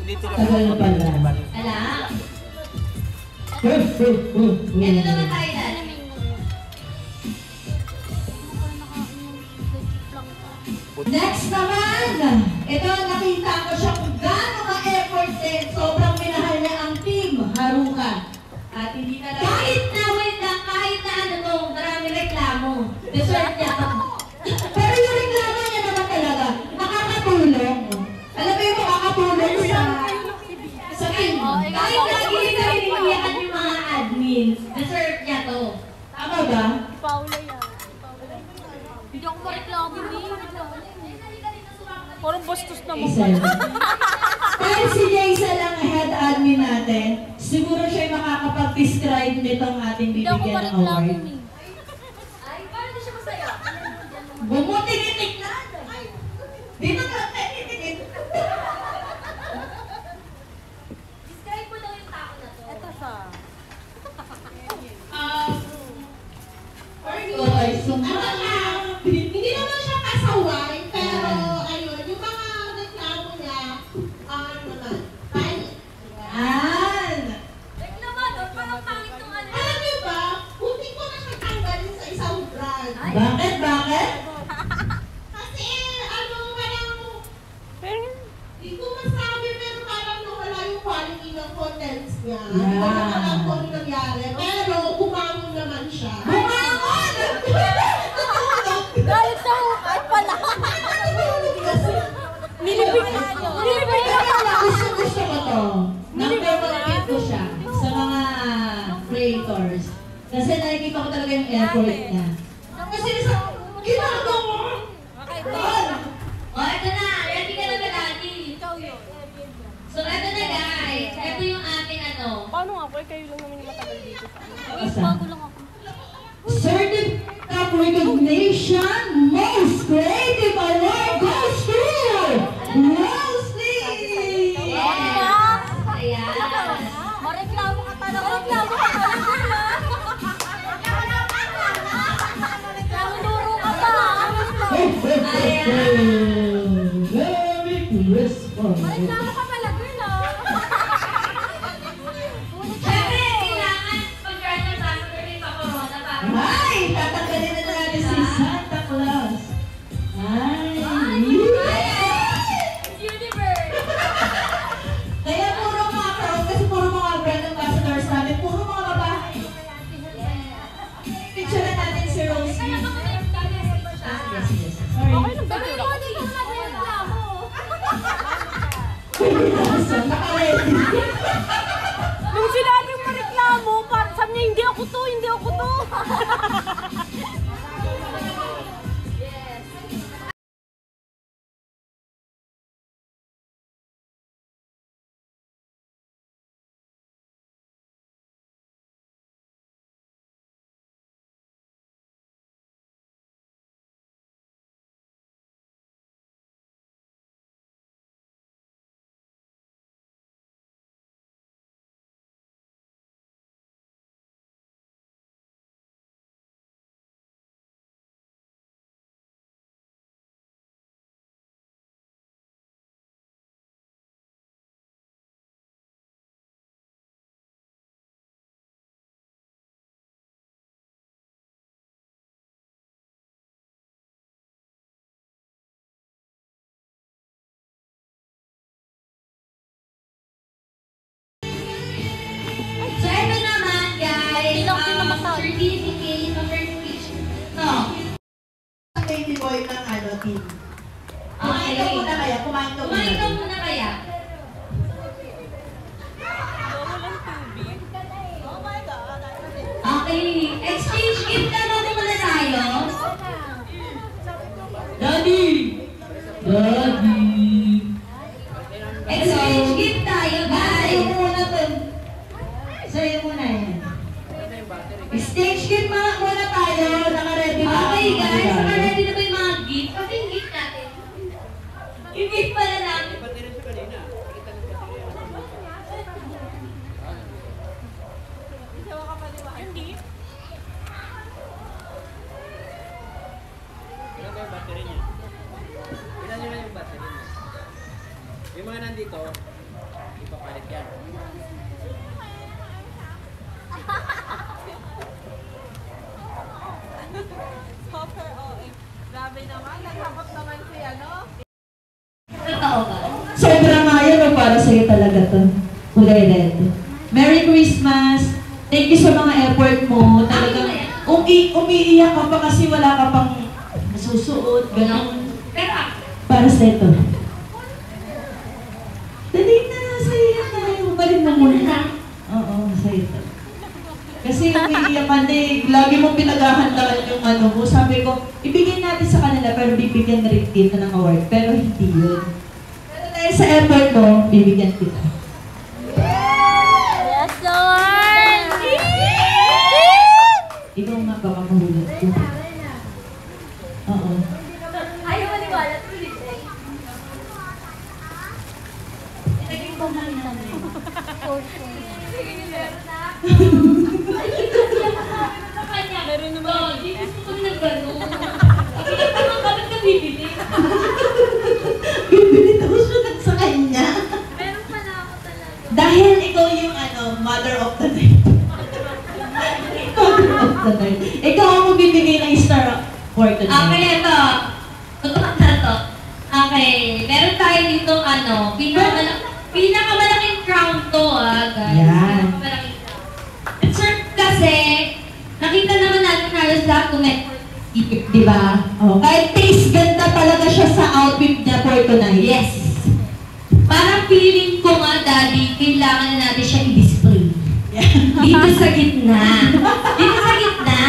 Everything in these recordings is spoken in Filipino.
Tagal na pala. Ala. Ito naman tayo dahil. Next naman, ito nakita ko siya kung gaano ka-effort din. Sobrang minahal niya ang team Haruka. At hindi talaga... Kahit na ano to, marami reklamo. Deserve niya to. Pero yung reklamo niya naman talaga, nakakatulong. Alam mo yung makakatulong sa team. Kahit lagi nila hinihiyakan yung mga admins, deserve niya to. Tama ba? Paula yan. Hindi ako mareklamo din. Parang bastos naman. Dahil si Jaysa lang head admin natin, siguro siya makakapag-describe nitong ating bibigyan ng award. Ay, paano di siya masaya? Bumuti ni Tignan! Dito ka, tinitigin! Describe mo daw yung tao na to. Ito siya. Hindi naman siya kasaway, pero ayun, yung mga reklamo niya, naman, pangit. Naman, parang pangit yung ano. Alam niyo ba, buti ko na siya tanggalin sa isang brand. Bakit? Bakit? Kasi, parang, hindi ko masabi, pero parang nawala yung quality ng contents niya. Hindi ko na alam kung ano nangyari, pero bumangon naman siya. Bumangon! Galit sa hukay pala. Nilibig na yun. Nilibig na pala. Gusto ko to. Nang-favorite ko siya sa mga creators. Kasi nakikita ko talaga yung effort niya. Kasi sa ginagawa! O, ito na. Ready ka na ba lagi? Ikaw yun. So, ito na guys. Ito yung ating ano. Paano nga po? Kayo lang naman yung matagal dito sa ano. Wait, Asa? bago lang ako. Certificate of Recognition Most Creative Award goes to Rosie! Ayan. Mareklamo ka talaga. Mareklamo ka talaga. Nanunuro ka pa. Merry Christmas! Mareklamo ka pala, girl, ah. Siyempre, kailangan mag-journal sa akin pero yung corona para. Ay! Tatanggalin na natin si Santa Claus! Ay! Universe. Kaya puro mga crowd, kasi puro mga brand ambassadors natin, puro mga babae. Picture na natin si Rosie. Yes, yes. Sorry. Okay lang ba? Pero ikaw din yung nagreklamo. Naka-ready. Nung sinabi yung mareklamo, sabi niya, hindi ako to, hindi ako to. So, ito naman guys. Ilang namatay? Certificate of verification. No. Baby boy ng team. Kumain ka muna kaya, kumain ka muna. Kumain ka muna kaya. Walang tubig. Oh my God. Okay. Exchange gift naman muna tayo. Daddy! Daddy! Exchange gift tayo guys. Sa'yo muna to. Sa'yo muna yan. Stage gift muna tayo. Naka-ready na. Okay guys, naka-ready na ba yung mga gift? Kasi yung gift natin. Yung gift pala namin. Hindi. Ilan ba yung battery niya? Ilan nyo na yung battery niya? Yung mga nandito, sa'yo talaga to. Kulay red. Merry Christmas! Thank you sa mga effort mo. Talagang umiiyak ka pa kasi wala ka pang nasusuot. Ganon. Para sa ito. Dali na, sa'yo yan tayo. Balik mo muna. Oo, sa'yo ito. Kasi umiiyak ka na eh. Lagi mong pinaghahandaan yung ano mo. Sabi ko, ibigay natin sa kanila pero bibigyan na rin dito ng award. Pero hindi yun. Pero dahil sa effort mo, bibigyan kita. Yes, Lord! Ikaw nga baka mahulog ko. Oo. Ayaw maniwala. Naging pamahalan mo. Meron naman. Hindi gusto ko na gano'n. Bakit naman bakit ka bibili? Bibili daw siya sa kanya. Meron pala ako talaga. Dahil ikaw yung mother of the night. Mother of the night. Ikaw ang magbibigay ng star for tonight. Okay, ito. Totoo na to. Okay, meron tayo dito pinakamalaking crown to guys. Yan. Pinakamalaking crown. Sir, kasi, nakita naman natin halos lahat Di ba? Oh, kahit taste ganda talaga siya sa outfit niya for tonight. Yes. Parang feeling ko nga, Daddy, kailangan na natin siya i-display. Dito sa gitna. Dito sa gitna.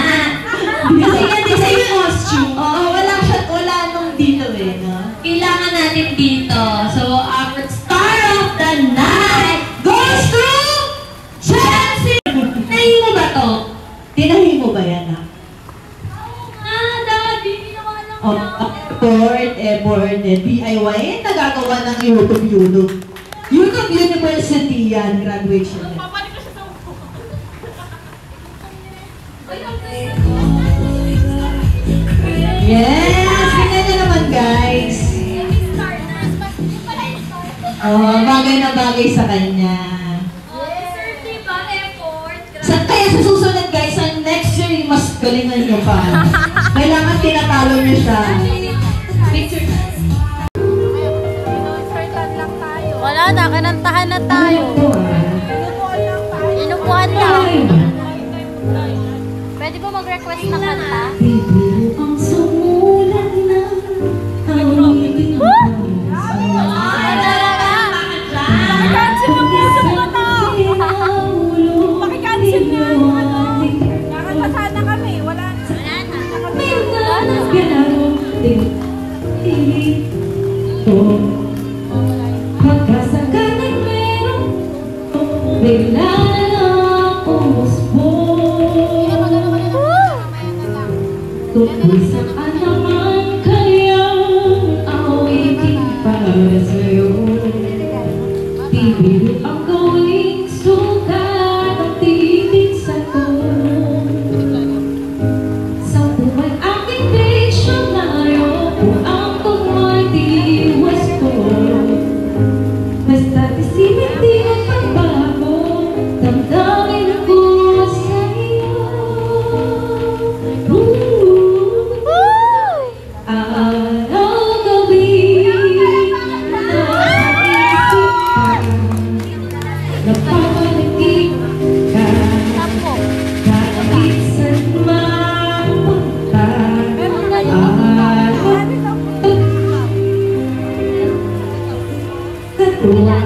Kasi nga din sa yung costume. Oo, wala nung dito eh, no? Kailangan natin dito. So, our star of the night goes to Chelsea! Tinahin mo ba to? Tinahin mo ba yan, ha? Daddy, ginawa lang Oh, effort, DIY, nagagawa ng YouTube. YouTube University yan, graduation. Yes! Ganyan na naman, guys. Oh, bagay na bagay sa kanya. Kaya sa susunod, guys, sa next year, mas galingan nyo pa. Kailangan tinatalo nyo siya. Wala na, kanantahan na tayo. Inupuan lang. Pwede ba mag-request na kanta? Ang sumulan na awitin mo. Cancel yung puso mo to! Paki-cancel na yung ano. Kakanta sana kami. Wala na. Wala na. Pagkasakaling meron, bigla na umusbo. Tungkol saan naman kayang awitin para sa'yo? Bibili ang gawing sukat at titig sa to. Sa buhay aking diksyonaryo, kung ang tugma'y diwas ko. Basta't isipin di magbabago, damdamin ako sa'yo. Araw-gabi, napapaligid ka, kahit saan mapunta. Katuwa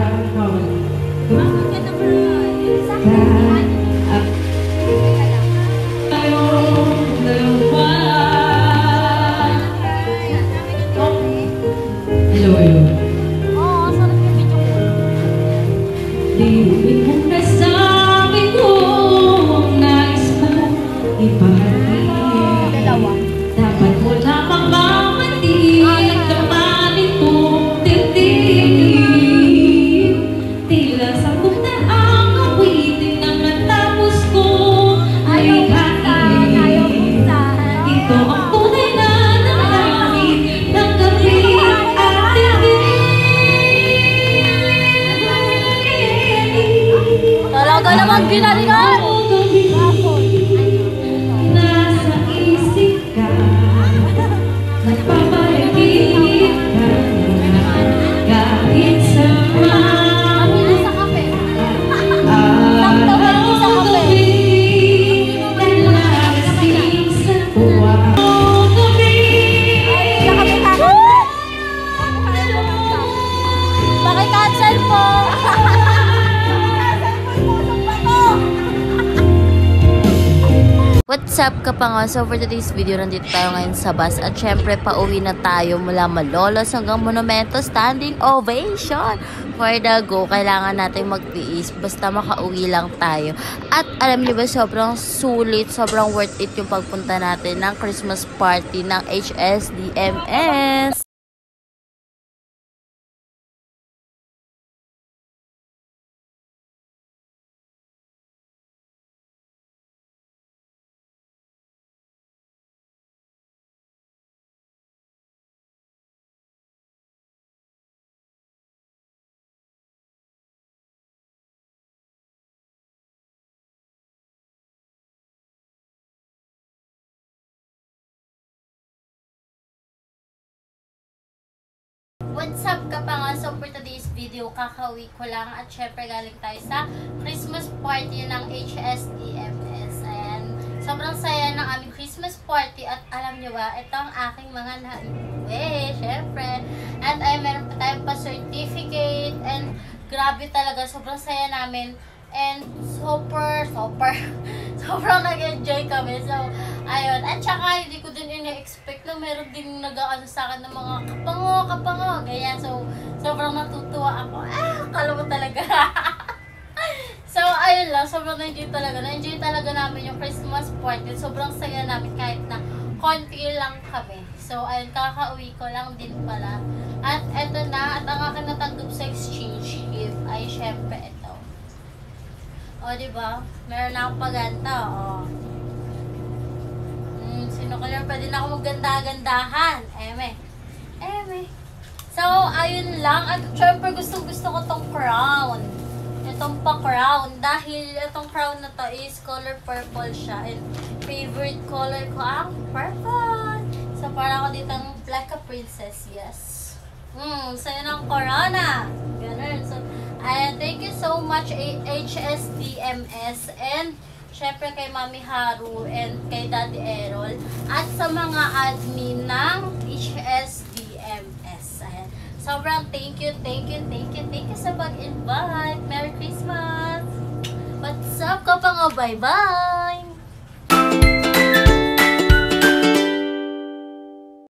tayong dalawa. Hello. Oo, sarap yung video ko. Diumin mong nasabi ko ang nais mo ipahayag. Dalawa. Dapat mo lamang mamatid na manitong dibdib. Tila sakop na ang awitin na natapos ko ay kain. Ito ang tunay na nangyayin ng gabi at dilim. Talaga naman ginalingan! Nasa isip ka, nagpapaligid ka, kahit sa mga What's up kapanga? So for today's video, nandito tayo ngayon sa bus at syempre pauwi na tayo mula Malolos hanggang Monumento. Standing ovation! For the go, kailangan natin magtiis basta makauwi lang tayo. At alam niyo ba, sobrang sulit, sobrang worth it yung pagpunta natin ng Christmas party ng HSDMS. What's up kapanga? So for today's video, kakauwi ko lang at syempre galing tayo sa Christmas party ng HSDMS. Ayan, sobrang saya ng aming Christmas party at alam nyo ba, ito ang aking mga naiuwi, syempre. At ay meron pa tayong pa-certificate and grabe talaga, sobrang saya namin. And sobrang nag-enjoy kami. So, ayun. At saka, hindi ko din ina-expect na meron din nag-aano sa akin ng mga kapango. Ganyan. So, sobrang natutuwa ako. Akala mo talaga. So, ayun lang. Sobrang na-enjoy talaga. Na-enjoy talaga namin yung Christmas party. Sobrang saya namin kahit na konti lang kami. So, ayun. Kakauwi ko lang din pala. At eto na. At ang aking natanggap sa exchange gift ay syempre ito. O, diba? Meron na akong paganda, o. Sino kaya pwede na ako magganda-gandahan? Eme. So, ayun lang. At syempre, gustong-gusto ko tong crown. Itong pa-crown. Dahil itong crown na to is color purple siya. And favorite color ko ang purple. So, para ako ditang like a princess. Yes. So, yun ang corona. Ganun. So, thank you so much HSDMS and syempre kay Mami Haru and kay Daddy Errol at sa mga admin ng HSDMS. Ayan. Sobrang thank you sa pag-invite. Merry Christmas! What's up, kapanga? Bye-bye!